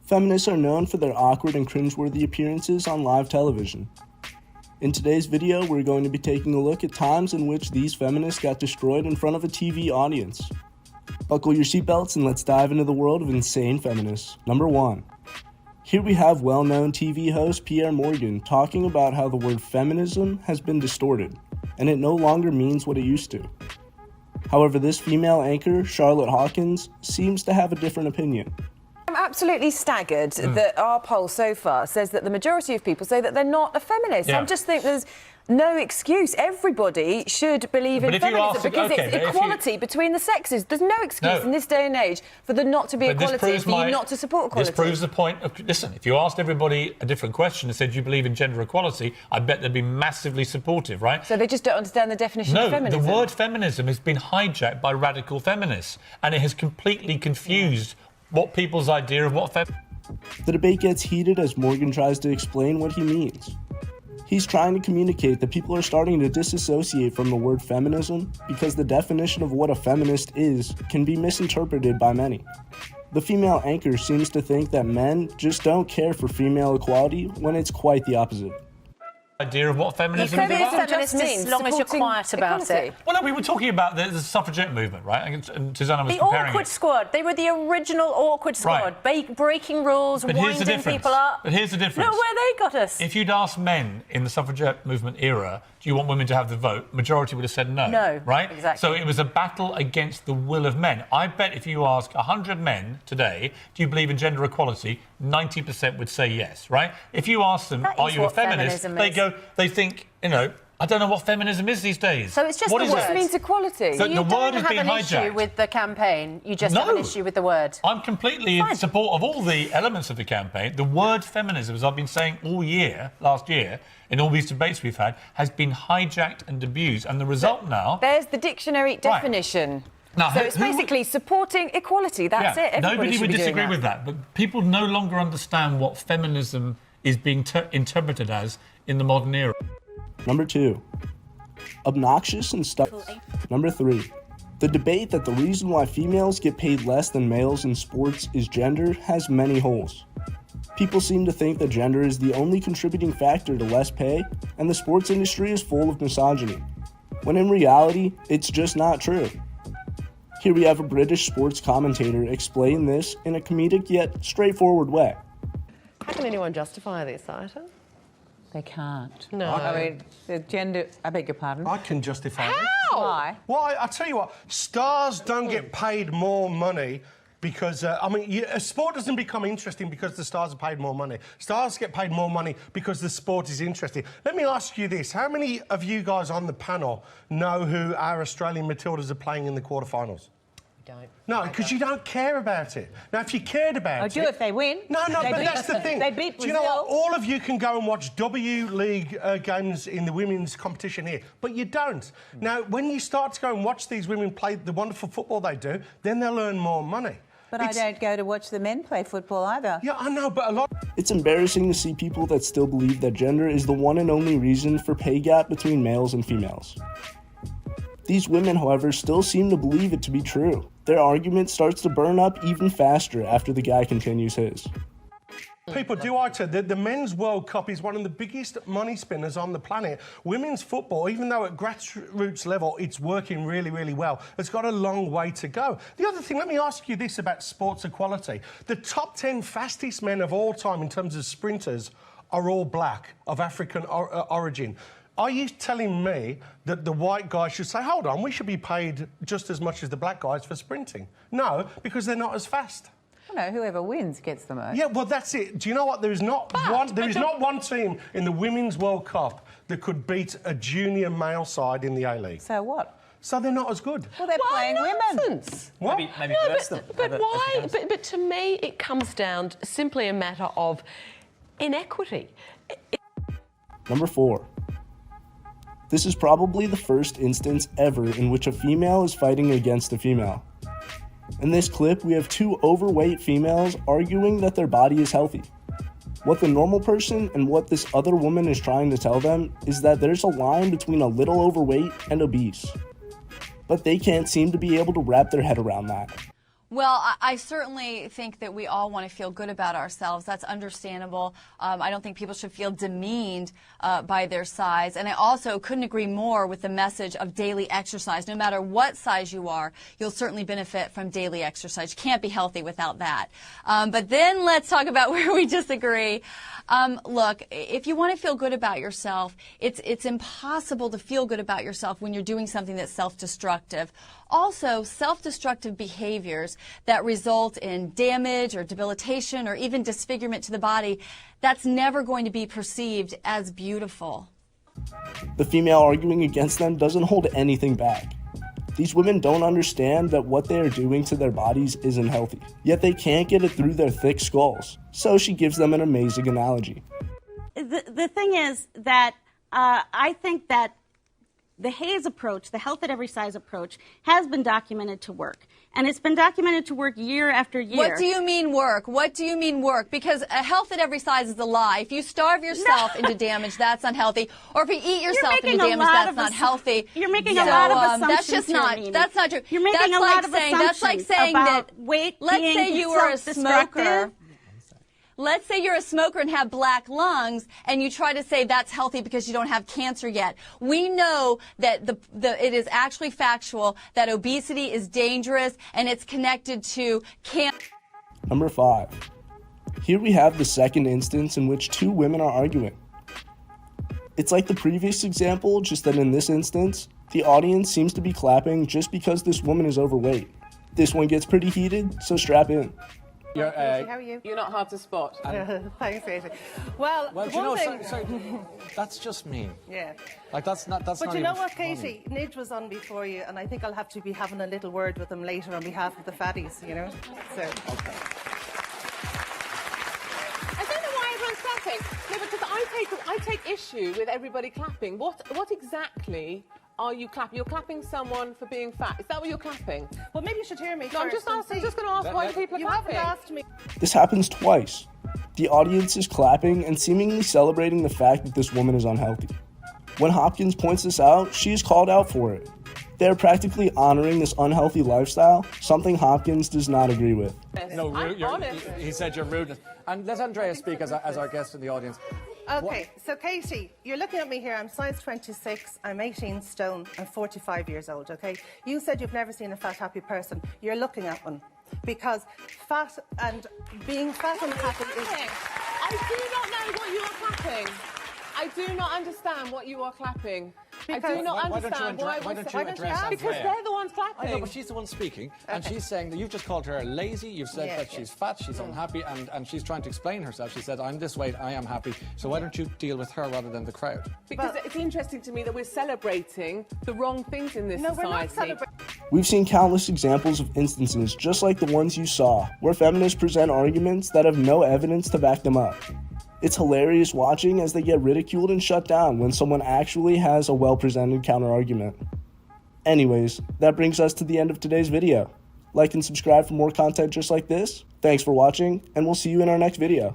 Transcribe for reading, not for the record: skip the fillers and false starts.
Feminists are known for their awkward and cringeworthy appearances on live television. In today's video, we're going to be taking a look at times in which these feminists got destroyed in front of a TV audience. Buckle your seatbelts and let's dive into the world of insane feminists. Number 1. Here we have well-known TV host Pierre Morgan talking about how the word feminism has been distorted, and it no longer means what it used to. However, this female anchor, Charlotte Hawkins, seems to have a different opinion. I'm absolutely staggered that our poll so far says that the majority of people say that they're not a feminist. Yeah. I just think there's no excuse. Everybody should believe in feminism because it's equality between the sexes. There's no excuse in this day and age for there not to be equality and for you not to support equality. This proves the point of, listen, if you asked everybody a different question and said, do you believe in gender equality, I bet they'd be massively supportive, right? So they just don't understand the definition of feminism. No, the word feminism has been hijacked by radical feminists and it has completely confused what people's idea of what The debate gets heated as Morgan tries to explain what he means. He's trying to communicate that people are starting to disassociate from the word feminism because the definition of what a feminist is can be misinterpreted by many. The female anchor seems to think that men just don't care for female equality when it's quite the opposite. Idea of what feminism is about? Just as long as you're quiet about it. Well, no, we were talking about the suffragette movement, right? And Susanna was the comparing awkward squad. They were the original awkward squad. Right. Breaking rules, winding people up. But here's the difference. Look where they got us. If you'd asked men in the suffragette movement era, do you want women to have the vote? Majority would have said no. No, right? Exactly. So it was a battle against the will of men. I bet if you ask 100 men today, do you believe in gender equality? 90% would say yes, right? If you ask them, are you a feminist? They think, I don't know what feminism is these days. So it's just what the is word. it? It means equality. So the word has been an hijacked. issue with the campaign. You just have an issue with the word. I'm completely in support of all the elements of the campaign. The word feminism, as I've been saying all year, last year, in all these debates we've had, has been hijacked and abused. And the result now... There's the dictionary definition. Now, so it's basically supporting equality. That's it. Nobody would disagree with that. But people no longer understand what feminism is being interpreted as in the modern era. Number 2. Obnoxious and stuff. Number 3. The debate that the reason why females get paid less than males in sports is gender has many holes. People seem to think that gender is the only contributing factor to less pay, and the sports industry is full of misogyny, when in reality, it's just not true. Here we have a British sports commentator explain this in a comedic yet straightforward way. How can anyone justify this item? They can't. No. I mean, the gender... I beg your pardon? I can justify it. How? Why? Well, I tell you what, stars don't get paid more money because, a sport doesn't become interesting because the stars are paid more money. Stars get paid more money because the sport is interesting. Let me ask you this. How many of you guys on the panel know who our Australian Matildas are playing in the quarterfinals? Don't. No, because you don't care about it. Now, if you cared about I it... do if they win. No, but that's the thing. They beat Brazil. Do you know what? All of you can go and watch W League games in the women's competition here, but you don't. Now, when you start to go and watch these women play the wonderful football they do, then they'll earn more money. But I don't go to watch the men play football either. Yeah, I know, but a lot... It's embarrassing to see people that still believe that gender is the one and only reason for pay gap between males and females. These women, however, still seem to believe it to be true. Their argument starts to burn up even faster after the guy continues his. People do I tell you, the Men's World Cup is one of the biggest money spinners on the planet. Women's football, even though at grassroots level it's working really, really well, it's got a long way to go. The other thing, let me ask you this about sports equality. The top 10 fastest men of all time in terms of sprinters are all black, of African origin. Are you telling me that the white guys should say, hold on, we should be paid just as much as the black guys for sprinting? No, because they're not as fast. No, whoever wins gets the most. Yeah, well, that's it. Do you know what? There is not one team in the Women's World Cup that could beat a junior male side in the A-League. So what? So they're not as good. Well, they're playing women. What? Maybe no, but why? But to me, it comes down to simply a matter of inequity. Number 4. This is probably the first instance ever in which a female is fighting against a female. In this clip, we have 2 overweight females arguing that their body is healthy. What the normal person and what this other woman is trying to tell them is that there's a line between a little overweight and obese. But they can't seem to be able to wrap their head around that. Well, I certainly think that we all want to feel good about ourselves. That's understandable. I don't think people should feel demeaned by their size. And I also couldn't agree more with the message of daily exercise. No matter what size you are, you'll certainly benefit from daily exercise. You can't be healthy without that. But then let's talk about where we disagree. Look, if you want to feel good about yourself, it's impossible to feel good about yourself when you're doing something that's self-destructive. Also, self-destructive behaviors that result in damage or debilitation or even disfigurement to the body, that's never going to be perceived as beautiful. The female arguing against them doesn't hold anything back. These women don't understand that what they are doing to their bodies isn't healthy, yet they can't get it through their thick skulls. So she gives them an amazing analogy. The thing is that I think that the Hayes approach, the health at every size approach, has been documented to work. And it's been documented to work year after year. What do you mean work? What do you mean work? Because a health at every size is a lie. If you starve yourself into damage, that's unhealthy. Or if you eat yourself into damage, that's not healthy. You're making a lot of assumptions. That's just not. That's not true. You're making a lot of assumptions. That's like saying that. Weight let's being say you were a smoker. Let's say you're a smoker and have black lungs, and you try to say that's healthy because you don't have cancer yet. We know that it is actually factual that obesity is dangerous and it's connected to cancer. Number 5. Here we have the second instance in which two women are arguing. It's like the previous example, just that in this instance, the audience seems to be clapping just because this woman is overweight. This one gets pretty heated, so strap in. How are you? You're not hard to spot. Thanks, Katie. Well do you know, sorry, that's just mean. Yeah. Like, that's not But not you know even what, funny. Katie? Nidge was on before you, and I think I'll have to be having a little word with him later on behalf of the fatties, you know? So. Okay. I don't know why everyone's clapping. No, because I take issue with everybody clapping. What exactly are you clapping? You're clapping someone for being fat. Is that what you're clapping? Well, maybe you should hear me No, I'm just going to ask why people are you clapping. haven't asked me. This happens twice. The audience is clapping and seemingly celebrating the fact that this woman is unhealthy. When Hopkins points this out, she is called out for it. They're practically honoring this unhealthy lifestyle, something Hopkins does not agree with. No, he said you're rude. And let Andrea speak as our guest in the audience. Okay, so Katie, you're looking at me here. I'm size 26, I'm 18 stone, I'm 45 years old, okay? You said you've never seen a fat, happy person. You're looking at one. Because fat and being fat and happy is... I do not know what you are clapping. I do not understand what you are clapping. I do not understand why don't you address Andrea? Because they're the ones clapping. I know, but she's the one speaking, and she's saying that you've just called her lazy, you've said that she's fat, she's unhappy, and she's trying to explain herself. She said, I'm this weight, I am happy, so why don't you deal with her rather than the crowd? Because it's interesting to me that we're celebrating the wrong things in this society. We're not celebrating. We've seen countless examples of instances just like the ones you saw, where feminists present arguments that have no evidence to back them up. It's hilarious watching as they get ridiculed and shut down when someone actually has a well-presented counter-argument. Anyways, that brings us to the end of today's video. Like and subscribe for more content just like this. Thanks for watching, and we'll see you in our next video.